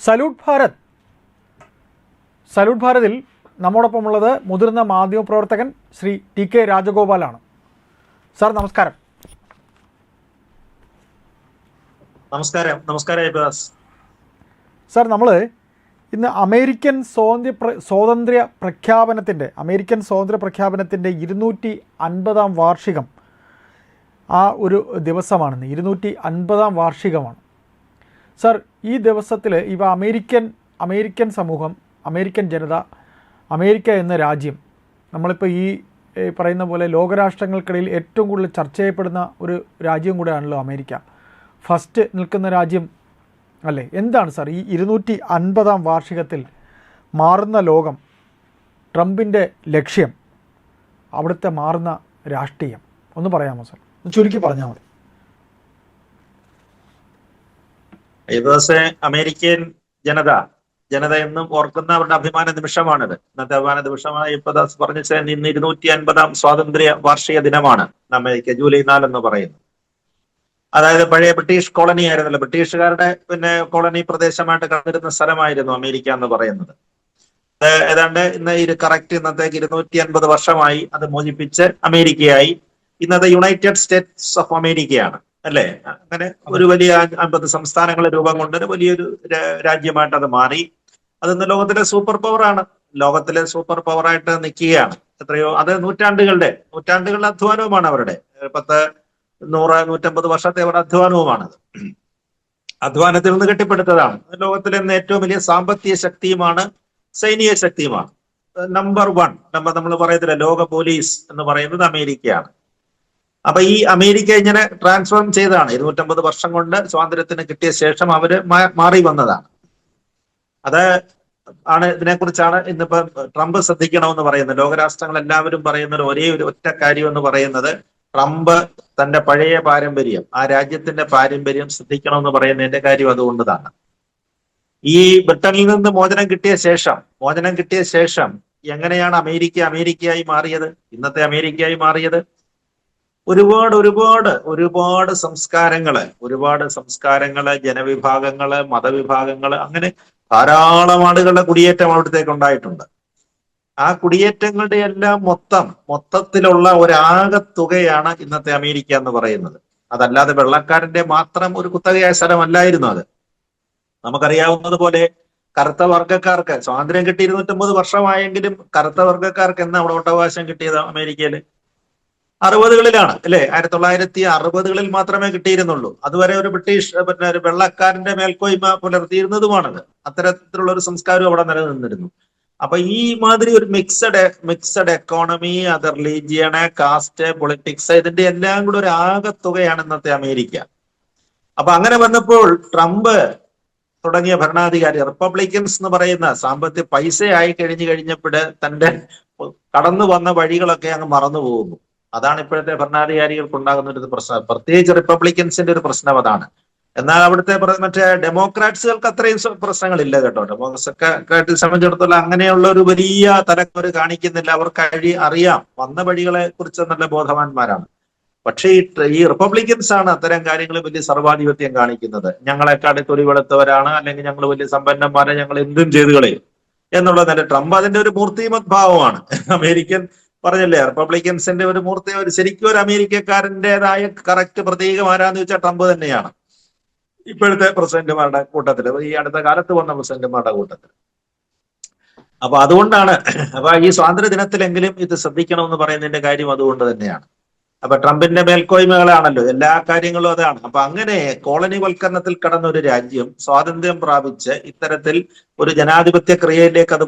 Salute Bharat. Salute ഭാരതിൽ നമ്മോടൊപ്പമുള്ളത് മുതിർന്ന മാധ്യമപ്രവർത്തകൻ Shri T K രാജഗോപാലാണ്. Sir നമസ്കാരം. നമസ്കാരം. നമസ്കാരം സാർ, നമ്മൾ ഇന്ന് അമേരിക്കൻ സ്വാതന്ത്ര്യ പ്രഖ്യാപനത്തിൻ്റെ 250-ാം വാർഷികം ആ ഒരു ദിവസമാണെന്ന്. 250-ാം വാർഷികമാണ്. സാർ, ഈ ദിവസത്തിൽ ഇവ അമേരിക്കൻ സമൂഹം, അമേരിക്കൻ ജനത, അമേരിക്ക എന്ന രാജ്യം, നമ്മളിപ്പോൾ ഈ പറയുന്ന പോലെ ലോകരാഷ്ട്രങ്ങൾക്കിടയിൽ ഏറ്റവും കൂടുതൽ ചർച്ച ചെയ്യപ്പെടുന്ന ഒരു രാജ്യം കൂടെയാണല്ലോ അമേരിക്ക. ഫസ്റ്റ് നിൽക്കുന്ന രാജ്യം അല്ലേ? എന്താണ് സാർ ഈ 250-ാം വാർഷികത്തിൽ മാറുന്ന ലോകം, ട്രംപിൻ്റെ ലക്ഷ്യം, അവിടുത്തെ മാറുന്ന രാഷ്ട്രീയം ഒന്ന് പറയാമോ സാർ? ചുരുക്കി പറഞ്ഞാൽ മതി. അമേരിക്കൻ ജനത എന്നും ഓർക്കുന്ന അവരുടെ അഭിമാന നിമിഷമാണിത്. ഇന്നത്തെ അഭിമാന നിമിഷമാണ് യേശുദാസ് പറഞ്ഞ ഇന്ന് 250-ാം സ്വാതന്ത്ര്യ വാർഷിക ദിനമാണ് അമേരിക്ക. ജൂലൈ 4 എന്ന് പറയുന്നത്. അതായത് പഴയ ബ്രിട്ടീഷ് കോളനി ആയിരുന്നല്ലോ, ബ്രിട്ടീഷുകാരുടെ കോളനി പ്രദേശമായിട്ട് കണ്ടിരുന്ന സ്ഥലമായിരുന്നു അമേരിക്ക എന്ന് പറയുന്നത്. ഏതാണ്ട് ഇന്ന് കറക്റ്റ് ഇന്നത്തേക്ക് 250 വർഷമായി അത് മോചിപ്പിച്ച് അമേരിക്കയായി. ഇന്നത്തെ യുണൈറ്റഡ് സ്റ്റേറ്റ്സ് ഓഫ് അമേരിക്കയാണ് അല്ലെ? അങ്ങനെ ഒരു വലിയ 50 സംസ്ഥാനങ്ങളെ രൂപം കൊണ്ടൊരു വലിയൊരു രാജ്യമായിട്ട് അത് മാറി. അതിന്ന് ലോകത്തിലെ സൂപ്പർ പവറാണ്. ലോകത്തിലെ സൂപ്പർ പവറായിട്ട് നിൽക്കുകയാണ്. എത്രയോ അത് നൂറ്റാണ്ടുകളുടെ അധ്വാനവുമാണ് അവരുടെ. 100-150 വർഷത്തെ അവരുടെ അധ്വാനവുമാണത്. അധ്വാനത്തിൽ നിന്ന് കെട്ടിപ്പടുത്തതാണ്. ലോകത്തിലെ ഏറ്റവും വലിയ സാമ്പത്തിക ശക്തിയുമാണ്, സൈനിക ശക്തിയുമാണ്. നമ്പർ 1 നമ്മൾ പറയത്തില്ല, ലോക പോലീസ് എന്ന് പറയുന്നത് അമേരിക്കയാണ്. അപ്പൊ ഈ അമേരിക്ക ഇങ്ങനെ ട്രാൻസ്ഫോം ചെയ്തതാണ്. 250 വർഷം കൊണ്ട് സ്വാതന്ത്ര്യത്തിന് കിട്ടിയ ശേഷം അവര് മാറി വന്നതാണ്. അത് ആണ് ഇതിനെക്കുറിച്ചാണ് ഇന്നിപ്പോ ട്രംപ് ശ്രദ്ധിക്കണമെന്ന് പറയുന്നത്. ലോകരാഷ്ട്രങ്ങൾ എല്ലാവരും പറയുന്നത് ഒരേ ഒരു ഒറ്റ കാര്യം എന്ന് പറയുന്നത്, ട്രംപ് തന്റെ പഴയ പാരമ്പര്യം, ആ രാജ്യത്തിന്റെ പാരമ്പര്യം ശ്രദ്ധിക്കണമെന്ന് പറയുന്നതിന്റെ കാര്യം അതുകൊണ്ടാണ്. ഈ ബ്രിട്ടനിൽ നിന്ന് മോചനം കിട്ടിയ ശേഷം എങ്ങനെയാണ് അമേരിക്കയായി മാറിയത്, ഇന്നത്തെ അമേരിക്കയായി മാറിയത്? ഒരുപാട് സംസ്കാരങ്ങള്, ജനവിഭാഗങ്ങള്, മതവിഭാഗങ്ങള്, അങ്ങനെ ധാരാളം ആളുകളുടെ കുടിയേറ്റം അവിടത്തേക്ക് ഉണ്ടായിട്ടുണ്ട്. ആ കുടിയേറ്റങ്ങളുടെ എല്ലാം മൊത്തത്തിലുള്ള ഒരാകത്തുകയാണ് ഇന്നത്തെ അമേരിക്ക എന്ന് പറയുന്നത്. അതല്ലാതെ വെള്ളക്കാരന്റെ മാത്രം ഒരു കുത്തകയായ സ്ഥലമല്ലായിരുന്നു അത്. നമുക്കറിയാവുന്നത് പോലെ കറുത്ത വർഗ്ഗക്കാർക്ക് സ്വാതന്ത്ര്യം കിട്ടി 250 വർഷമായെങ്കിലും കറുത്ത വർഗ്ഗക്കാർക്ക് എന്നാ അവിടെ വോട്ടവകാശം കിട്ടിയത് അമേരിക്കയില്? 60കളിലാണ് അല്ലെ? 1960കളിൽ മാത്രമേ കിട്ടിയിരുന്നുള്ളൂ. അതുവരെ ഒരു ഒരു വെള്ളക്കാരന്റെ മേൽക്കോയ്മ പുലർത്തിയിരുന്നതുമാണത്. അത്തരത്തിലുള്ള ഒരു സംസ്കാരം അവിടെ നിലനിന്നിരുന്നു. അപ്പൊ ഈ മാതിരി ഒരു മിക്സഡ് എക്കോണമി, അത് റിലീജിയന്, കാസ്റ്റ്, പൊളിറ്റിക്സ്, ഇതിന്റെ എല്ലാം കൂടെ ഒരു ആകത്തുകയാണ് ഇന്നത്തെ അമേരിക്ക. അപ്പൊ അങ്ങനെ വന്നപ്പോൾ ട്രംപ് തുടങ്ങിയ ഭരണാധികാരി, റിപ്പബ്ലിക്കൻസ് എന്ന് പറയുന്ന സാമ്പത്തിക പൈസയായി കഴിഞ്ഞപ്പോൾ തന്റെ കടന്നു വന്ന വഴികളൊക്കെ അങ്ങ് മറന്നു പോകുന്നു. അതാണ് ഇപ്പോഴത്തെ ഭരണാധികാരികൾക്ക് ഉണ്ടാകുന്ന ഒരു പ്രശ്നം. പ്രത്യേകിച്ച് റിപ്പബ്ലിക്കൻസിന്റെ ഒരു പ്രശ്നം അതാണ്. എന്നാൽ അവിടുത്തെ മറ്റേ ഡെമോക്രാറ്റ്സുകൾക്ക് അത്രയും പ്രശ്നങ്ങളില്ല കേട്ടോ. ഡെമോക്രാറ്റിനെ സംബന്ധിച്ചിടത്തോളം അങ്ങനെയുള്ള ഒരു വലിയ തരംഗം കാണിക്കുന്നില്ല. അവർക്ക് അറിയാം, വന്ന വഴികളെ കുറിച്ച് നല്ല ബോധവാന്മാരാണ്. പക്ഷേ ഈ റിപ്പബ്ലിക്കൻസ് ആണ് അത്തരം കാര്യങ്ങൾ വലിയ സർവാധിപത്യം കാണിക്കുന്നത്. ഞങ്ങളെക്കാട് തൊലി വെളുത്തവരാണ്, അല്ലെങ്കിൽ ഞങ്ങൾ വലിയ സമ്പന്നന്മാരെ, ഞങ്ങൾ എന്തും ചെയ്തു കളയും എന്നുള്ള നില. ട്രംപ് അതിന്റെ ഒരു മൂർത്തിമത് ഭാവമാണ്. അമേരിക്കൻ പറഞ്ഞല്ലേ, റിപ്പബ്ലിക്കൻസിന്റെ ഒരു ശരിക്കും ഒരു അമേരിക്കക്കാരൻ്റെതായ കറക്റ്റ് പ്രതീകം ആരാന്ന് വെച്ചാൽ ട്രംപ് തന്നെയാണ്. ഇപ്പോഴത്തെ പ്രസിഡന്റുമാരുടെ കൂട്ടത്തില്, ഈ അടുത്ത കാലത്ത് വന്ന പ്രസിഡന്റുമാരുടെ കൂട്ടത്തില്. അപ്പൊ അതുകൊണ്ടാണ് ഈ സ്വാതന്ത്ര്യ ദിനത്തിലെങ്കിലും ഇത് ശ്രദ്ധിക്കണമെന്ന് പറയുന്നതിന്റെ കാര്യം അതുകൊണ്ട് തന്നെയാണ്. അപ്പൊ ട്രംപിന്റെ മേൽക്കോയ്മകളാണല്ലോ എല്ലാ കാര്യങ്ങളും, അതാണ്. അപ്പൊ അങ്ങനെ കോളനിവൽക്കരണത്തിൽ കടന്ന ഒരു രാജ്യം സ്വാതന്ത്ര്യം പ്രാപിച്ച് ഇത്തരത്തിൽ ഒരു ജനാധിപത്യ ക്രിയയിലേക്ക് അത്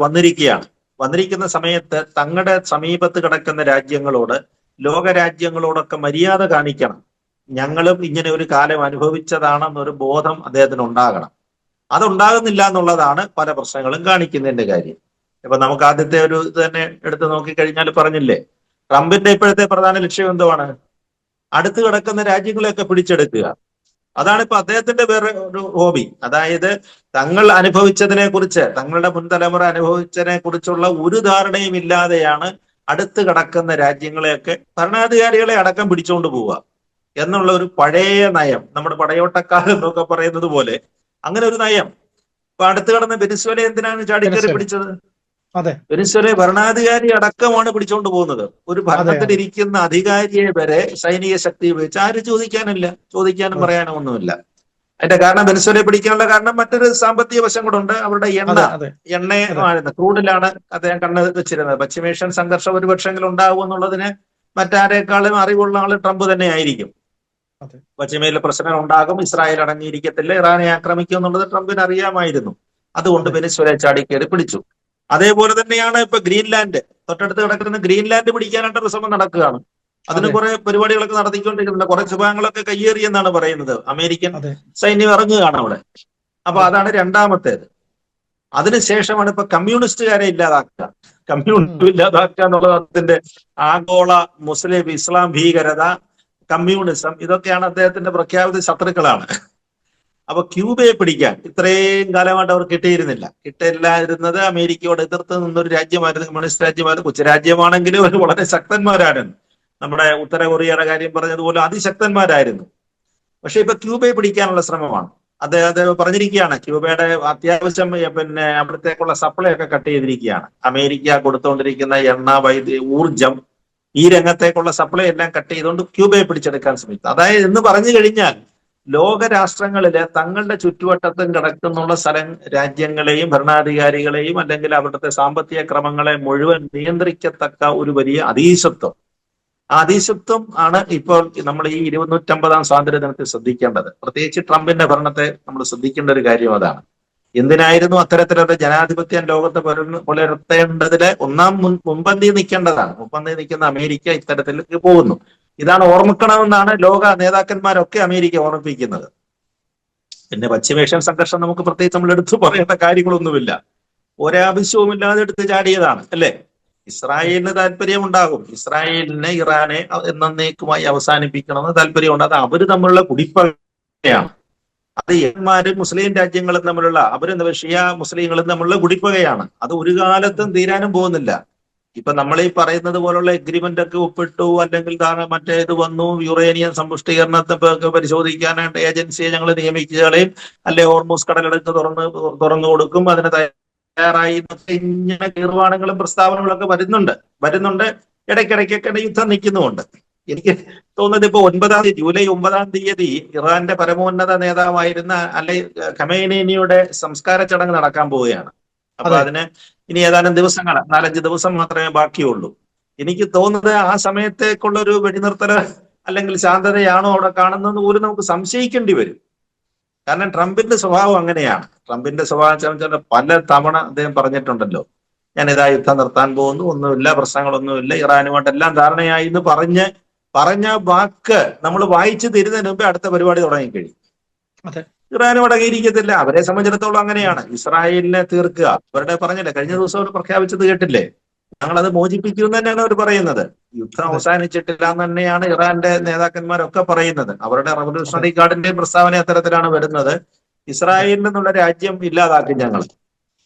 വന്നിരിക്കുന്ന സമയത്ത് തങ്ങളുടെ സമീപത്ത് കിടക്കുന്ന രാജ്യങ്ങളോട്, ലോകരാജ്യങ്ങളോടൊക്കെ മര്യാദ കാണിക്കണം. ഞങ്ങളും ഇങ്ങനെ ഒരു കാലം അനുഭവിച്ചതാണെന്നൊരു ബോധം അദ്ദേഹത്തിന് ഉണ്ടാകണം. അതുണ്ടാകുന്നില്ല എന്നുള്ളതാണ് പല പ്രശ്നങ്ങളും കാണിക്കുന്നതിന്റെ കാര്യം. ഇപ്പൊ നമുക്ക് ആദ്യത്തെ ഒരു ഇത് തന്നെ എടുത്ത് നോക്കിക്കഴിഞ്ഞാൽ പറഞ്ഞില്ലേ, ട്രംപിന്റെ ഇപ്പോഴത്തെ പ്രധാന ലക്ഷ്യം എന്തുവാണ്? അടുത്ത് കിടക്കുന്ന രാജ്യങ്ങളെയൊക്കെ പിടിച്ചെടുക്കുക. അതാണ് ഇപ്പൊ അദ്ദേഹത്തിന്റെ വേറെ ഒരു ഹോബി. അതായത് തങ്ങൾ അനുഭവിച്ചതിനെ കുറിച്ച്, തങ്ങളുടെ മുൻതലമുറ അനുഭവിച്ചതിനെ കുറിച്ചുള്ള ഒരു ധാരണയും ഇല്ലാതെയാണ് അടുത്ത് കിടക്കുന്ന രാജ്യങ്ങളെയൊക്കെ, ഭരണാധികാരികളെ അടക്കം പിടിച്ചുകൊണ്ട് പോവുക എന്നുള്ള ഒരു പഴയ നയം. നമ്മുടെ പടയോട്ടക്കാരെന്നൊക്കെ പറയുന്നത് പോലെ അങ്ങനെ ഒരു നയം അപ്പൊ അടുത്ത് കടന്ന വെനിസ്വേല എന്തിനാണ് ചാടിക്കയറി വെനസ്വേല. പിടിച്ചത്? അതെ വെനിസ്വേല ഭരണാധികാരി അടക്കമാണ് പിടിച്ചോണ്ട് പോകുന്നത്. ഒരു അതെ അതെ ഭരണത്തിലിരിക്കുന്ന അധികാരിയെ വരെ സൈനിക ശക്തി ഉപയോഗിച്ച് ആരും ചോദിക്കാനും അതെ പറയാനും ഒന്നുമില്ല. അതിന്റെ കാരണം വെനിസ്വേലയെ പിടിക്കാനുള്ള കാരണം മറ്റൊരു സാമ്പത്തിക വശം കൂടെ ഉണ്ട്. അവരുടെ അതെ അതെ അതെ എണ്ണയായിരുന്നു, ക്രൂഡിലാണ് അദ്ദേഹം കണ്ണ് വെച്ചിരുന്നത്. പശ്ചിമേഷ്യൻ സംഘർഷം ഒരുപക്ഷെങ്കിലും ഉണ്ടാവും എന്നുള്ളതിന് മറ്റാരേക്കാളും അറിവുള്ള ആള് ട്രംപ് തന്നെ ആയിരിക്കും. അതെ പശ്ചിമയിൽ പ്രശ്നം ഉണ്ടാകും, ഇസ്രായേൽ അടങ്ങിയിരിക്കത്തില്ല, ഇറാനെ ആക്രമിക്കും എന്നുള്ളത് ട്രംപിന് അറിയാമായിരുന്നു. അതുകൊണ്ട് അതെ വെനിസ്വേല ചാടിക്കയറി പിടിച്ചു. അതേപോലെ തന്നെയാണ് ഇപ്പൊ ഗ്രീൻലാൻഡ്, തൊട്ടടുത്ത് കിടക്കുന്ന ഗ്രീൻലാൻഡ് പിടിക്കാനായിട്ട് ശ്രമം നടക്കുകയാണ്. അതിന് അതെ കുറെ പരിപാടികളൊക്കെ നടത്തിക്കൊണ്ടിരിക്കുന്നുണ്ട്. കുറെ വിഭാഗങ്ങളൊക്കെ കയ്യേറിയെന്നാണ് പറയുന്നത്. അമേരിക്കൻ അതെ സൈന്യം ഇറങ്ങുകയാണ് അവിടെ. അപ്പൊ അതെ അതാണ് രണ്ടാമത്തേത്. അതിനുശേഷമാണ് ഇപ്പൊ കമ്മ്യൂണിസ്റ്റുകാരെ ഇല്ലാതാക്കുക. ഉം. കമ്മ്യൂണിസ്റ്റ് ഇല്ലാതാക്കുക എന്നുള്ളത് അതിന്റെ ആഗോള മുസ്ലിം ഇസ്ലാം ഭീകരത, കമ്മ്യൂണിസം, ഇതൊക്കെയാണ് അദ്ദേഹത്തിന്റെ പ്രഖ്യാപിത ശത്രുക്കളാണ്. അപ്പൊ ക്യൂബയെ പിടിക്കാൻ ഇത്രയും കാലമായിട്ട് അവർ കിട്ടിയില്ലായിരുന്നത് അമേരിക്കയോട് എതിർത്ത് നിന്നൊരു രാജ്യമായിരുന്നു, കമ്മ്യൂണിസ്റ്റ് രാജ്യമായിരുന്നു. കൊച്ചു രാജ്യമാണെങ്കിലും അവർ വളരെ ശക്തന്മാരായിരുന്നു. നമ്മുടെ ഉത്തര കൊറിയയുടെ കാര്യം പറഞ്ഞതുപോലെ അതിശക്തന്മാരായിരുന്നു. പക്ഷെ ഇപ്പൊ ക്യൂബയെ പിടിക്കാനുള്ള ശ്രമമാണ്. അദ്ദേഹം പറഞ്ഞിരിക്കുകയാണ്, ക്യൂബയുടെ അത്യാവശ്യം അവിടത്തേക്കുള്ള സപ്ലൈ ഒക്കെ കട്ട് ചെയ്തിരിക്കുകയാണ്. അമേരിക്ക കൊടുത്തുകൊണ്ടിരിക്കുന്ന എണ്ണ, ഊർജം, ഈ രംഗത്തേക്കുള്ള സപ്ലൈ എല്ലാം കട്ട് ചെയ്തുകൊണ്ട് ക്യൂബയെ പിടിച്ചെടുക്കാൻ ശ്രമിക്കും. അതായത് എന്ന് പറഞ്ഞു കഴിഞ്ഞാൽ ലോക രാഷ്ട്രങ്ങളിലെ തങ്ങളുടെ ചുറ്റുവട്ടത്തും കിടക്കുന്നുള്ള രാജ്യങ്ങളെയും ഭരണാധികാരികളെയും അല്ലെങ്കിൽ അവിടുത്തെ സാമ്പത്തിക ക്രമങ്ങളെ മുഴുവൻ നിയന്ത്രിക്കത്തക്ക ഒരു വലിയ അധീശത്വം, ആ അധീശത്വം ആണ് ഇപ്പോൾ നമ്മൾ ഈ 250-ാം സ്വാതന്ത്ര്യ ദിനത്തിൽ ശ്രദ്ധിക്കേണ്ടത്. പ്രത്യേകിച്ച് ട്രംപിന്റെ ഭരണത്തെ നമ്മൾ ശ്രദ്ധിക്കേണ്ട ഒരു കാര്യം അതാണ്. എന്തിനായിരുന്നു അത്തരത്തിലുള്ള ജനാധിപത്യം ലോകത്ത് പുലർത്തേണ്ടതില് മുൻപന്തി നിൽക്കേണ്ടതാണ്. മുൻപന്തി നിൽക്കുന്ന അമേരിക്ക ഇത്തരത്തിലേക്ക് പോകുന്നു. ഇതാണ് ഓർമ്മിക്കണമെന്നാണ് ലോക നേതാക്കന്മാരൊക്കെ അമേരിക്ക ഓർമ്മിപ്പിക്കുന്നത്. പിന്നെ പശ്ചിമേഷ്യൻ സംഘർഷം നമുക്ക് പ്രത്യേകിച്ച് നമ്മൾ എടുത്തു പറയേണ്ട കാര്യങ്ങളൊന്നുമില്ല. ഒരാവശ്യവുമില്ലാതെ എടുത്ത് ചാടിയതാണ്, അല്ലേ? ഇസ്രായേലിന് താല്പര്യമുണ്ടാകും, ഇസ്രായേലിനെ ഇറാനെ എന്നേക്കുമായി അവസാനിപ്പിക്കണമെന്ന് താല്പര്യമുണ്ട്. അത് അവര് തമ്മിലുള്ള കുടിപ്പകയാണ്. അത് യന്മാരും മുസ്ലിം രാജ്യങ്ങളും തമ്മിലുള്ള, ഷിയ മുസ്ലിങ്ങളും തമ്മിലുള്ള കുടിപ്പകയാണ്. അത് ഒരു കാലത്തും തീരാനും പോകുന്നില്ല. ഇപ്പൊ നമ്മൾ ഈ പറയുന്നത് പോലുള്ള എഗ്രിമെന്റ് ഒക്കെ ഒപ്പിട്ടു, അല്ലെങ്കിൽ മറ്റേത് വന്നു, യുറേനിയം സമ്പുഷ്ടീകരണത്തെ പരിശോധിക്കാനായിട്ട് ഏജൻസിയെ ഞങ്ങൾ നിയമിക്കുകയും, അല്ലെ ഹോർമൂസ് കടലെടുത്ത് തുറന്നു കൊടുക്കും, അതിന് തയ്യാറായി, ഇങ്ങനെ തീർമാനങ്ങളും പ്രസ്താവനകളൊക്കെ വരുന്നുണ്ട്. ഇടയ്ക്കിടയ്ക്കൊക്കെ യുദ്ധം നിൽക്കുന്നുമുണ്ട്. എനിക്ക് തോന്നുന്നത് ഇപ്പൊ ജൂലൈ 9 ഇറാന്റെ പരമോന്നത നേതാവായിരുന്ന ഖമേനിയുടെ സംസ്കാര ചടങ്ങ് നടക്കാൻ പോവുകയാണ്. അപ്പൊ അതിന് ഇനി ഏതാനും ദിവസങ്ങൾ, 4-5 ദിവസം മാത്രമേ ബാക്കിയുള്ളൂ. എനിക്ക് തോന്നുന്നത് ആ സമയത്തേക്കുള്ള ഒരു വെടിനിർത്തല് അല്ലെങ്കിൽ ശാന്തതയാണോ അവിടെ കാണുന്നതെന്ന് പോലും നമുക്ക് സംശയിക്കേണ്ടി വരും. കാരണം ട്രംപിന്റെ സ്വഭാവം അങ്ങനെയാണ്. ട്രംപിന്റെ സ്വഭാവം പല തവണ അദ്ദേഹം പറഞ്ഞിട്ടുണ്ടല്ലോ, ഞാൻ ഇതാ യുദ്ധം നിർത്താൻ പോകുന്നു, ഒന്നുമില്ല, പ്രശ്നങ്ങളൊന്നുമില്ല, ഇറാനുമായിട്ടെല്ലാം ധാരണയായി എന്ന് പറഞ്ഞ വാക്ക് നമ്മൾ വായിച്ചു തരുന്നതിന് മുമ്പേ അടുത്ത പരിപാടി തുടങ്ങിക്കഴിയും. ഇറാനും അടങ്ങിയിരിക്കത്തില്ല. അവരെ സംബന്ധിച്ചിടത്തോളം അങ്ങനെയാണ്. ഇസ്രായേലിനെ തീർക്കുക, അവരുടെ പറഞ്ഞില്ലേ, കഴിഞ്ഞ ദിവസം അവർ പ്രഖ്യാപിച്ചത് കേട്ടില്ലേ, ഞങ്ങളത് മോചിപ്പിക്കുമെന്ന് തന്നെയാണ് അവർ പറയുന്നത്. യുദ്ധം അവസാനിച്ചിട്ടില്ല എന്ന് തന്നെയാണ് ഇറാന്റെ നേതാക്കന്മാരൊക്കെ പറയുന്നത്. അവരുടെ റവല്യൂഷണറി ഗാർഡിന്റെ പ്രസ്താവന അത്തരത്തിലാണ് വരുന്നത്. ഇസ്രായേലിൽ നിന്നുള്ള രാജ്യം ഇല്ലാതാക്കും ഞങ്ങൾ.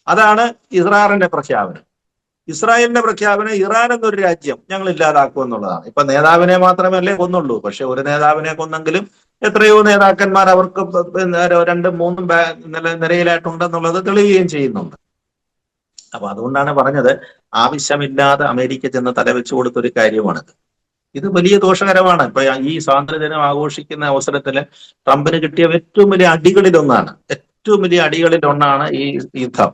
അതാണ് ഇസ്രാറിന്റെ പ്രഖ്യാപനം. ഇസ്രായേലിന്റെ പ്രഖ്യാപനം ഇറാൻ എന്നൊരു രാജ്യം ഞങ്ങൾ ഇല്ലാതാക്കും എന്നുള്ളതാണ്. ഇപ്പൊ നേതാവിനെ മാത്രമല്ലേ കൊന്നുള്ളൂ, പക്ഷെ ഒരു നേതാവിനെ കൊന്നെങ്കിലും എത്രയോ നേതാക്കന്മാർ അവർക്ക് 2-3 നിരയിലായിട്ടുണ്ടെന്നുള്ളത് തെളിയുകയും ചെയ്യുന്നുണ്ട്. അപ്പൊ അതുകൊണ്ടാണ് പറഞ്ഞത്, ആവശ്യമില്ലാതെ അമേരിക്ക ചെന്ന് തലവെച്ചു കൊടുത്തൊരു കാര്യമാണിത്. ഇത് വലിയ ദോഷകരമാണ്. ഇപ്പൊ ഈ സ്വാതന്ത്ര്യദിനം ആഘോഷിക്കുന്ന അവസരത്തില് ട്രംപിന് കിട്ടിയ ഏറ്റവും വലിയ അടികളിലൊന്നാണ് ഈ യുദ്ധം.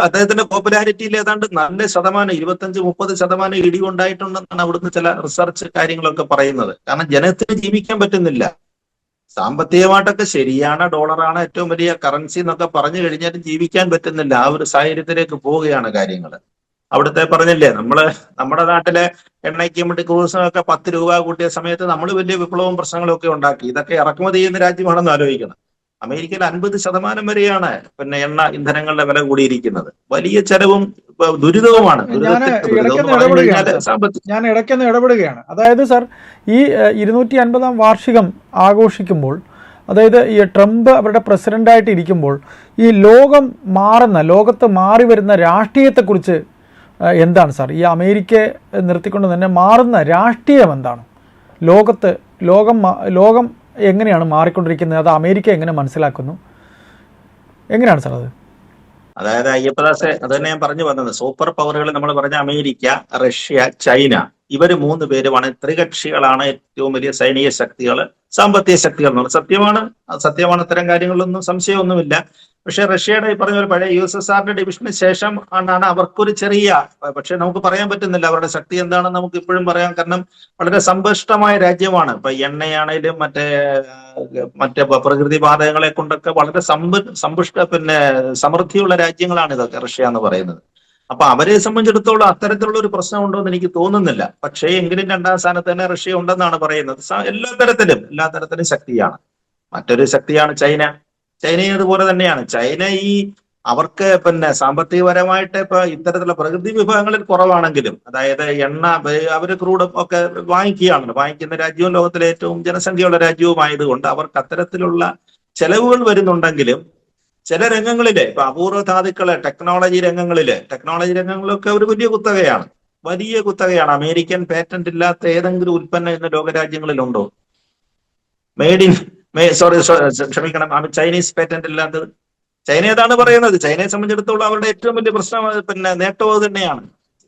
അദ്ദേഹത്തിന്റെ പോപ്പുലാരിറ്റിയിൽ ഏതാണ്ട് നല്ല ശതമാനം, 25-30% ഇടിവുണ്ടായിട്ടുണ്ടെന്നാണ് അവിടുന്ന് ചില റിസർച്ച് കാര്യങ്ങളൊക്കെ പറയുന്നത്. കാരണം ജനത്തിന് ജീവിക്കാൻ പറ്റുന്നില്ല. സാമ്പത്തികമായിട്ടൊക്കെ ശരിയാണ്, ഡോളറാണ് ഏറ്റവും വലിയ കറൻസി എന്നൊക്കെ പറഞ്ഞു കഴിഞ്ഞാലും ജീവിക്കാൻ പറ്റുന്നില്ല. ആ ഒരു സാഹചര്യത്തിലേക്ക് പോവുകയാണ് കാര്യങ്ങൾ. അവിടുത്തെ പറഞ്ഞില്ലേ, നമ്മുടെ നാട്ടിലെ എണ്ണയ്ക്കും വേണ്ടി ക്രൂസിനൊക്കെ 10 രൂപ കൂട്ടിയ സമയത്ത് നമ്മൾ വലിയ വിപ്ലവവും പ്രശ്നങ്ങളും ഒക്കെ ഉണ്ടാക്കി. ഇതൊക്കെ ഇറക്കുമതി ചെയ്യുന്ന രാജ്യമാണെന്ന് ആലോചിക്കണം. അമേരിക്കയിൽ 50% വരെയാണ് എണ്ണ ഇന്ധനങ്ങളുടെ വില കൂടിയിരിക്കുന്നത്. വലിയ ചെലവും ദുരിതവുമാണ്. ഞാൻ ഇടയ്ക്കൊന്ന് ഇടപെടുകയാണ്. അതായത് സർ, ഈ 250-ാം വാർഷികം ആഘോഷിക്കുമ്പോൾ, അതായത് ഈ ട്രംപ് അവരുടെ പ്രസിഡന്റായിട്ട് ഇരിക്കുമ്പോൾ, ഈ ലോകത്ത് മാറി വരുന്ന രാഷ്ട്രീയത്തെക്കുറിച്ച് എന്താണ് സാർ? ഈ അമേരിക്കയെ നിർത്തിക്കൊണ്ട് തന്നെ മാറുന്ന രാഷ്ട്രീയം എന്താണ്? ലോകം എങ്ങനെയാണ് മാറിക്കൊണ്ടിരിക്കുന്നത്? അത് അമേരിക്ക എങ്ങനെ മനസ്സിലാക്കുന്നു? എങ്ങനെയാണ് സാർ അത്? അതായത് അയ്യപ്പദാസെ, അത് തന്നെ ഞാൻ പറഞ്ഞു വന്നത്. സൂപ്പർ പവറുകൾ നമ്മൾ പറഞ്ഞ അമേരിക്ക, റഷ്യ, ചൈന, ഇവര് മൂന്ന് പേരുമാണ് ത്രികക്ഷികളാണ് ഏറ്റവും വലിയ സൈനിക ശക്തികൾ, സാമ്പത്തിക ശക്തികൾ എന്നുള്ളത് സത്യമാണ്. സത്യമാണ്, അത്തരം കാര്യങ്ങളിലൊന്നും സംശയമൊന്നുമില്ല. പക്ഷെ റഷ്യയുടെ ഈ പറഞ്ഞ ഒരു പഴയ USSRന്റെ ഡിവിഷന് ശേഷം ആണ് അവർക്കൊരു ചെറിയ, പക്ഷെ നമുക്ക് പറയാൻ പറ്റുന്നില്ല അവരുടെ ശക്തി എന്താണെന്ന് നമുക്ക് ഇപ്പോഴും പറയാം. കാരണം വളരെ സമ്പുഷ്ടമായ രാജ്യമാണ്. ഇപ്പൊ എണ്ണയാണേലും മറ്റേ പ്രകൃതി വാതകങ്ങളെ കൊണ്ടൊക്കെ വളരെ സമൃദ്ധിയുള്ള രാജ്യങ്ങളാണ് ഇതൊക്കെ, റഷ്യ എന്ന് പറയുന്നത്. അപ്പൊ അവരെ സംബന്ധിച്ചിടത്തോളം അത്തരത്തിലുള്ള ഒരു പ്രശ്നം ഉണ്ടോ എന്ന് എനിക്ക് തോന്നുന്നില്ല. പക്ഷേ എങ്കിലും രണ്ടാം സ്ഥാനത്ത് തന്നെ റഷ്യ ഉണ്ടെന്നാണ് പറയുന്നത്. എല്ലാ തരത്തിലും ശക്തിയാണ്. മറ്റൊരു ശക്തിയാണ് ചൈന. ചൈനയും അതുപോലെ തന്നെയാണ്. ചൈന അവർക്ക് സാമ്പത്തികപരമായിട്ട് ഇപ്പൊ ഇത്തരത്തിലുള്ള പ്രകൃതി വിഭവങ്ങളിൽ കുറവാണെങ്കിലും, അതായത് എണ്ണ അവര് ക്രൂഡ് ഒക്കെ വാങ്ങിക്കുന്ന രാജ്യവും ലോകത്തിലെ ഏറ്റവും ജനസംഖ്യയുള്ള രാജ്യവുമായതുകൊണ്ട് അവർക്ക് അത്തരത്തിലുള്ള ചെലവുകൾ വരുന്നുണ്ടെങ്കിലും ചില രംഗങ്ങളില് ഇപ്പൊ അപൂർവ ധാതുക്കള്, ടെക്നോളജി രംഗങ്ങളിലൊക്കെ ഒരു വലിയ കുത്തകയാണ്. അമേരിക്കൻ പേറ്റന്റ് ഇല്ലാത്ത ഏതെങ്കിലും ഉൽപ്പന്നം ഇന്ന് ലോകരാജ്യങ്ങളിലുണ്ടോ? ക്ഷമിക്കണം, ചൈനീസ് പേറ്റന്റ് ഇല്ലാത്തത്. ചൈന ഏതാണ് പറയുന്നത്? ചൈനയെ സംബന്ധിച്ചിടത്തോളം അവരുടെ ഏറ്റവും വലിയ പ്രശ്നം നേട്ടവും അത് തന്നെയാണ്.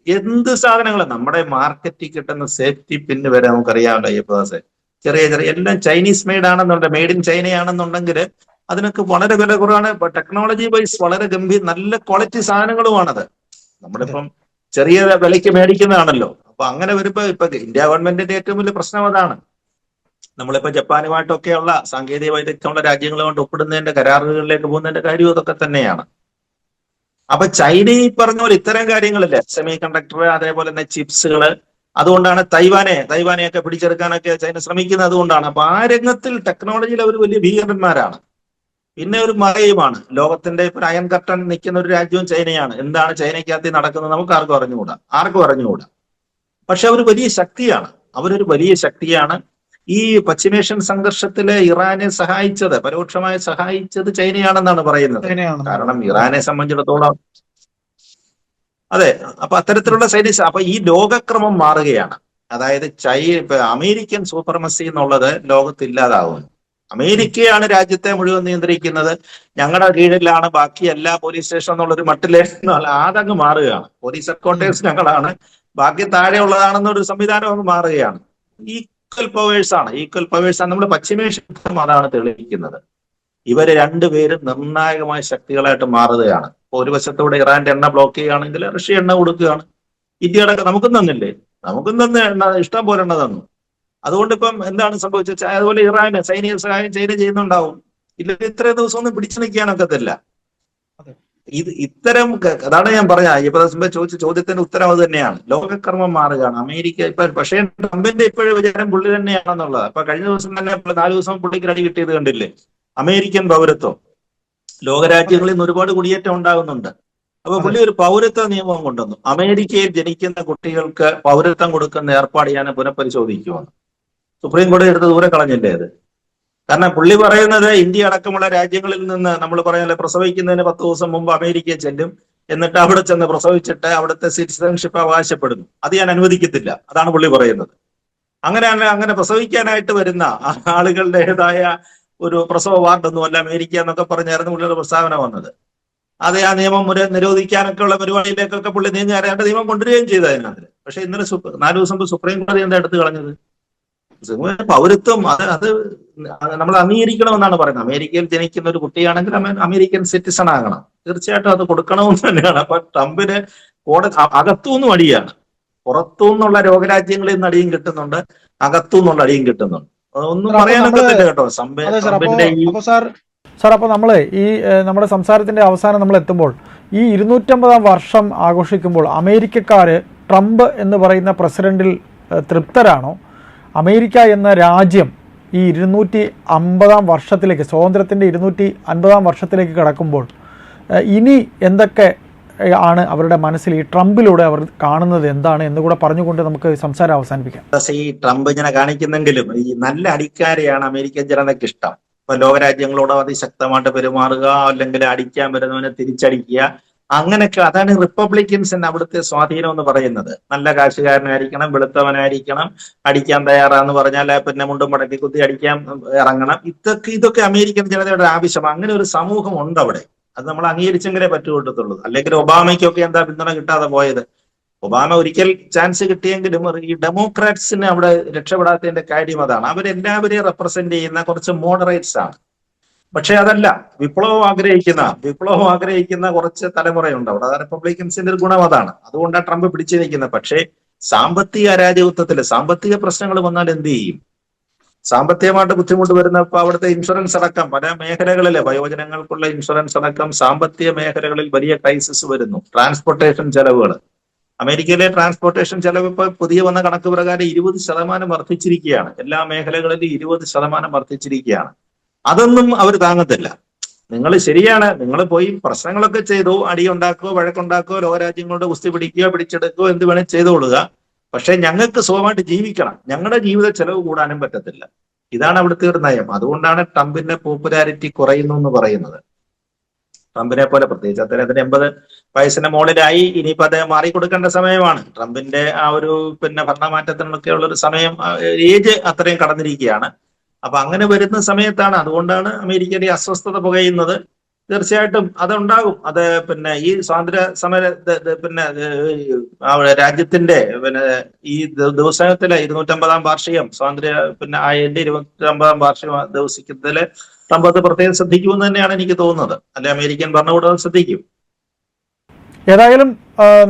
എന്ത് സാധനങ്ങൾ നമ്മുടെ മാർക്കറ്റിൽ കിട്ടുന്ന സേഫ്റ്റി പിന്ന് വരെ നമുക്കറിയാമല്ലോ അയ്യപ്പദാസെ. ചെറിയ എല്ലാം ചൈനീസ് മെയ്ഡ് ഇൻ ചൈനയാണെന്നുണ്ടെങ്കിൽ അതിനൊക്കെ വളരെ വില കുറവാണ്. ടെക്നോളജി വൈസ് വളരെ നല്ല ക്വാളിറ്റി സാധനങ്ങളുമാണത്. നമ്മളിപ്പം ചെറിയ വിലയ്ക്ക് മേടിക്കുന്നതാണല്ലോ. അപ്പൊ അങ്ങനെ വരുമ്പോ ഇപ്പൊ ഇന്ത്യ ഗവൺമെന്റിന്റെ ഏറ്റവും വലിയ പ്രശ്നം അതാണ്. നമ്മളിപ്പോ ജപ്പാനുമായിട്ടൊക്കെയുള്ള സാങ്കേതിക വൈദഗ്ധ്യമുള്ള രാജ്യങ്ങളുമായിട്ട് ഒപ്പിടുന്നതിന്റെ കരാറുകളിലേക്ക് പോകുന്നതിന്റെ കാര്യവും അതൊക്കെ തന്നെയാണ്. അപ്പൊ ചൈന ഈ പറഞ്ഞ പോലെ ഇത്തരം കാര്യങ്ങളില്ലേ, സെമി കണ്ടക്ടർ, അതേപോലെ തന്നെ ചിപ്സുകള്, അതുകൊണ്ടാണ് തൈവാനെയൊക്കെ പിടിച്ചെടുക്കാനൊക്കെ ചൈന ശ്രമിക്കുന്നത്. അതുകൊണ്ടാണ്. അപ്പൊ ആ രംഗത്തിൽ ടെക്നോളജിയിൽ അവർ വലിയ ഭീകരന്മാരാണ്. പിന്നെ ഒരു മറയുമാണ്. ലോകത്തിന്റെ ഇപ്പൊ അയൺ കർട്ടൻ നിൽക്കുന്ന ഒരു രാജ്യവും ചൈനയാണ്. എന്താണ് ചൈനയ്ക്കകത്ത് നടക്കുന്നത് നമുക്ക് ആർക്കും അറിഞ്ഞുകൂടാ. പക്ഷെ അവർ വലിയ ശക്തിയാണ്. അവരൊരു വലിയ ശക്തിയാണ്. ഈ പശ്ചിമേഷ്യൻ സംഘർഷത്തില് ഇറാനെ പരോക്ഷമായി സഹായിച്ചത് ചൈനയാണെന്നാണ് പറയുന്നത്. കാരണം ഇറാനെ സംബന്ധിച്ചിടത്തോളം അതെ. അപ്പൊ അത്തരത്തിലുള്ള അപ്പൊ ഈ ലോകക്രമം മാറുകയാണ്. അതായത് അമേരിക്കൻ സൂപ്പർമസി എന്നുള്ളത് ലോകത്തില്ലാതാവുന്നു. അമേരിക്കയാണ് രാജ്യത്തെ മുഴുവൻ നിയന്ത്രിക്കുന്നത്. ഞങ്ങളുടെ കീഴിലാണ് ബാക്കി എല്ലാ പോലീസ് സ്റ്റേഷൻ എന്നുള്ളൊരു മട്ടിലേക്ക് അതങ്ങ് മാറുകയാണ്. പോലീസ് ഹെഡ്ക്വാർട്ടേഴ്സ് ഞങ്ങളാണ്, ബാക്കി താഴെ ഉള്ളതാണെന്നൊരു സംവിധാനം അങ്ങ് മാറുകയാണ്. ഈക്വൽ പവേഴ്സാണ്. നമ്മൾ പശ്ചിമേഷ്യൻ അതാണ് തെളിയിക്കുന്നത്. ഇവര് രണ്ടുപേരും നിർണായകമായ ശക്തികളായിട്ട് മാറുകയാണ്. ഇപ്പൊ ഒരു വശത്തൂടെ ഇറാന്റെ എണ്ണ ബ്ലോക്ക് ചെയ്യുകയാണെങ്കിൽ റഷ്യ എണ്ണ കൊടുക്കുകയാണ്. ഇന്ത്യയുടെ നമുക്കും തന്നില്ലേ? എണ്ണ ഇഷ്ടം പോലെ എണ്ണ തന്നു. അതുകൊണ്ട് ഇപ്പം എന്താണ് സംഭവിച്ചത്? അതുപോലെ ഇറാന് സൈനിക സഹായം ചൈന ചെയ്യുന്നുണ്ടാവും. ഇല്ലെങ്കിൽ ഇത്രയും ദിവസം ഒന്നും പിടിച്ചു നിൽക്കാനൊക്കത്തില്ല. ഇത്തരം അതാണ് ഞാൻ പറഞ്ഞ അയ്യപ്പദാസ് ചോദിച്ച ചോദ്യത്തിന്റെ ഉത്തരം അത് തന്നെയാണ്. ലോകക്രമം മാറുകയാണ്. അമേരിക്ക പക്ഷേ ട്രംപിന്റെ ഇപ്പോഴും വിചാരം പുള്ളി തന്നെയാണെന്നുള്ളത്. അപ്പൊ കഴിഞ്ഞ ദിവസം തന്നെ 4 ദിവസം പുള്ളിക്ക് അടി കിട്ടിയത് കണ്ടില്ലേ? അമേരിക്കൻ പൗരത്വം. ലോകരാജ്യങ്ങളിൽ നിന്ന് ഒരുപാട് കുടിയേറ്റം ഉണ്ടാകുന്നുണ്ട്. അപ്പൊ പുള്ളി ഒരു പൗരത്വ നിയമം കൊണ്ടുവന്നു. അമേരിക്കയിൽ ജനിക്കുന്ന കുട്ടികൾക്ക് പൗരത്വം കൊടുക്കുന്ന ഏർപ്പാട് ഞാൻ പുനഃപരിശോധിക്കുമെന്ന്. സുപ്രീം കോടതി എടുത്ത് ദൂരെ കളഞ്ഞില്ലേ അത്? കാരണം പുള്ളി പറയുന്നത് ഇന്ത്യ അടക്കമുള്ള രാജ്യങ്ങളിൽ നിന്ന് നമ്മൾ പറയുന്നത് പ്രസവിക്കുന്നതിന് 10 ദിവസം മുമ്പ് അമേരിക്കയിൽ ചെല്ലും, എന്നിട്ട് അവിടെ ചെന്ന് പ്രസവിച്ചിട്ട് അവിടുത്തെ സിറ്റിസൺഷിപ്പ് അവകാശപ്പെടുന്നു. അത് ഞാൻ അനുവദിക്കത്തില്ല. അതാണ് പുള്ളി പറയുന്നത്. അങ്ങനെ പ്രസവിക്കാനായിട്ട് വരുന്ന ആളുകളുടേതായ ഒരു പ്രസവ വാർഡൊന്നും അല്ല അമേരിക്ക എന്നൊക്കെ പറഞ്ഞായിരുന്നു പുള്ളിയുടെ പ്രസ്താവന വന്നത്. അത് ആ നിയമം നിരോധിക്കാനൊക്കെ ഉള്ള പരിപാടിയിലേക്കൊക്കെ പുള്ളി നീങ്ങാനായിട്ട് നിയമം കൊണ്ടുവരികയും ചെയ്തു അതിനകത്ത്. പക്ഷെ ഇന്നലെ 4 ദിവസം മുമ്പ് സുപ്രീം കോടതി എന്താ എടുത്തു കളഞ്ഞത്? പൗരത്വം അത് നമ്മൾ അംഗീകരിക്കണമെന്നാണ് പറയുന്നത്. അമേരിക്കയിൽ ജനിക്കുന്ന ഒരു കുട്ടിയാണെങ്കിൽ അമേരിക്കൻ സിറ്റിസൺ ആകണം. തീർച്ചയായിട്ടും അത് കൊടുക്കണമെന്ന് തന്നെയാണ്. അപ്പൊ ട്രംപിന് അകത്തുനിന്നും അടിയാണ്. പുറത്തുനിന്നുള്ള ലോകരാജ്യങ്ങളിൽ നിന്ന് അടിയും കിട്ടുന്നുണ്ട്, അകത്തുനിന്നുള്ള അടിയും കിട്ടുന്നുണ്ട്. ഒന്നും പറയാനൊക്കത്തില്ല കേട്ടോ. സാർ, അപ്പോൾ നമ്മൾ നമ്മുടെ സംസാരത്തിന്റെ അവസാനം നമ്മൾ എത്തുമ്പോൾ ഈ 250-ാം വർഷം ആഘോഷിക്കുമ്പോൾ അമേരിക്കക്കാർ ട്രംപ് എന്ന് പറയുന്ന പ്രസിഡന്റിൽ തൃപ്തരാണോ? അമേരിക്ക എന്ന രാജ്യം ഈ 250-ാം വർഷത്തിലേക്ക്, സ്വാതന്ത്ര്യത്തിൻ്റെ 250-ാം വർഷത്തിലേക്ക് കടക്കുമ്പോൾ ഇനി എന്തൊക്കെ ആണ് അവരുടെ മനസ്സിൽ ഈ ട്രംപിലൂടെ അവർ കാണുന്നത് എന്താണ് എന്നുകൂടെ പറഞ്ഞുകൊണ്ട് നമുക്ക് സംസാരം അവസാനിപ്പിക്കാം. ഈ ട്രംപ് ഇങ്ങനെ കാണിക്കുന്നെങ്കിലും ഈ നല്ല അടിക്കാരെയാണ് അമേരിക്കൻ ജനതയ്ക്ക് ഇഷ്ടം. ഇപ്പൊ ലോകരാജ്യങ്ങളോട് അതിശക്തമായിട്ട് പെരുമാറുക, അല്ലെങ്കിൽ അടിക്കാൻ വരുന്നവനെ തിരിച്ചടിക്കുക, അങ്ങനെയൊക്കെ. അതാണ് റിപ്പബ്ലിക്കൻസിന് അവിടുത്തെ സ്വാധീനം എന്ന് പറയുന്നത്. നല്ല കാശുകാരനായിരിക്കണം, വെളുത്തവനായിരിക്കണം, അടിക്കാൻ തയ്യാറാന്ന് പറഞ്ഞാൽ പിന്നെ മുണ്ടും മടക്കി കുത്തി അടിക്കാൻ ഇറങ്ങണം. ഇതൊക്കെ അമേരിക്കൻ ജനതയുടെ ആവശ്യം. അങ്ങനെ ഒരു സമൂഹം ഉണ്ട് അവിടെ. അത് നമ്മൾ അംഗീകരിച്ചെങ്കിലേ പറ്റുകൊള്ളത്തുള്ളൂ. അല്ലെങ്കിൽ ഒബാമയ്ക്കൊക്കെ എന്താ പിന്തുണ കിട്ടാതെ പോയത്? ഒബാമ ഒരിക്കൽ ചാൻസ് കിട്ടിയെങ്കിലും ഈ ഡെമോക്രാറ്റ്സിന് അവിടെ രക്ഷപ്പെടാത്തതിന്റെ കാര്യം അതാണ്. അവരെല്ലാവരെയും റെപ്രസെന്റ് ചെയ്യുന്ന കുറച്ച് മോഡറേറ്റ്സ് ആണ്. പക്ഷെ അതല്ല, വിപ്ലവം ആഗ്രഹിക്കുന്ന കുറച്ച് തലമുറയുണ്ട് അവിടെ. അത് റിപ്പബ്ലിക്കൻസിന്റെ ഒരു ഗുണം അതാണ്. അതുകൊണ്ടാണ് ട്രംപ് പിടിച്ചു നിൽക്കുന്നത്. പക്ഷേ സാമ്പത്തിക അരാജകത്വത്തില് സാമ്പത്തിക പ്രശ്നങ്ങൾ വന്നാൽ എന്ത് ചെയ്യും? സാമ്പത്തികമായിട്ട് ബുദ്ധിമുട്ട് വരുന്നപ്പോൾ അവിടുത്തെ ഇൻഷുറൻസ് അടക്കം പല മേഖലകളിലെ വയോജനങ്ങൾക്കുള്ള ഇൻഷുറൻസ് അടക്കം സാമ്പത്തിക മേഖലകളിൽ വലിയ ക്രൈസിസ് വരുന്നു. ട്രാൻസ്പോർട്ടേഷൻ ചെലവുകൾ, അമേരിക്കയിലെ ട്രാൻസ്പോർട്ടേഷൻ ചെലവ് ഇപ്പോൾ പുതിയ വന്ന കണക്ക് പ്രകാരം 20% വർദ്ധിച്ചിരിക്കുകയാണ്. എല്ലാ മേഖലകളിലും 20% വർദ്ധിച്ചിരിക്കുകയാണ്. അതൊന്നും അവർ താങ്ങത്തില്ല. നിങ്ങൾ ശരിയാണ്, നിങ്ങൾ പോയി പ്രശ്നങ്ങളൊക്കെ ചെയ്തു, അടിയുണ്ടാക്കുകയോ വഴക്കുണ്ടാക്കുകയോ ലോകരാജ്യങ്ങളുടെ കുസ്തി പിടിക്കുകയോ പിടിച്ചെടുക്കുകയോ എന്ത് വേണേൽ ചെയ്തുകൊള്ളുക. പക്ഷെ ഞങ്ങൾക്ക് സുഖമായിട്ട് ജീവിക്കണം, ഞങ്ങളുടെ ജീവിത ചെലവ് കൂടാനും പറ്റത്തില്ല. ഇതാണ് അവിടുത്തെ ഒരു നയം. അതുകൊണ്ടാണ് ട്രംപിന്റെ പോപ്പുലാരിറ്റി കുറയുന്നു എന്ന് പറയുന്നത്. ട്രംപിനെ പോലെ പ്രത്യേകിച്ച് അദ്ദേഹത്തിന് 80 വയസ്സിന് മുകളിലായി. ഇനിയിപ്പോ അദ്ദേഹം മാറിക്കൊടുക്കേണ്ട സമയമാണ്. ട്രംപിന്റെ ആ ഒരു ഭരണമാറ്റത്തിനൊക്കെ ഉള്ളൊരു സമയം, ഏജ് അത്രയും കടന്നിരിക്കുകയാണ്. അപ്പൊ അങ്ങനെ വരുന്ന സമയത്താണ്, അതുകൊണ്ടാണ് അമേരിക്കയിലെ അസ്വസ്ഥത പുകയുന്നത്. തീർച്ചയായിട്ടും അതുണ്ടാകും. അത് ഈ സ്വാതന്ത്ര്യ സമര രാജ്യത്തിന്റെ ഈ ദിവസത്തിലെ 250 വാർഷികം സ്വാതന്ത്ര്യ ആയതിന്റെ 250 വാർഷികം ദിവസിക്കുന്നതില് ട്രംപ് അത് പ്രത്യേകം ശ്രദ്ധിക്കുമെന്ന് തന്നെയാണ് എനിക്ക് തോന്നുന്നത്. അല്ലെ അമേരിക്കൻ ഭരണകൂടം ശ്രദ്ധിക്കും. ഏതായാലും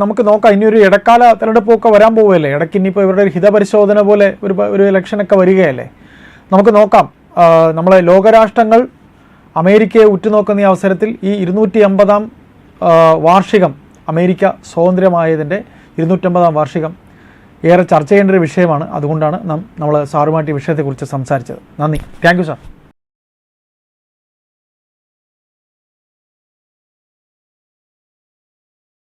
നമുക്ക് നോക്കാം. ഇനി ഒരു ഇടക്കാല തെരഞ്ഞെടുപ്പൊക്കെ വരാൻ പോവുകയല്ലേ. ഇടയ്ക്ക് ഇനിയിപ്പോൾ ഇവരുടെ ഒരു ഹിതപരിശോധന പോലെ ഒരു ഇലക്ഷനൊക്കെ വരികയല്ലേ. നമുക്ക് നോക്കാം. നമ്മളെ ലോകരാഷ്ട്രങ്ങൾ അമേരിക്കയെ ഉറ്റുനോക്കുന്ന ഈ അവസരത്തിൽ ഈ 250 വാർഷികം, അമേരിക്ക സ്വതന്ത്രമായതിൻ്റെ 250 വാർഷികം ഏറെ ചർച്ച ചെയ്യേണ്ട ഒരു വിഷയമാണ്. അതുകൊണ്ടാണ് നമ്മൾ സാറുമായിട്ട് ഈ വിഷയത്തെക്കുറിച്ച് സംസാരിച്ചത്. നന്ദി. Thank you sir.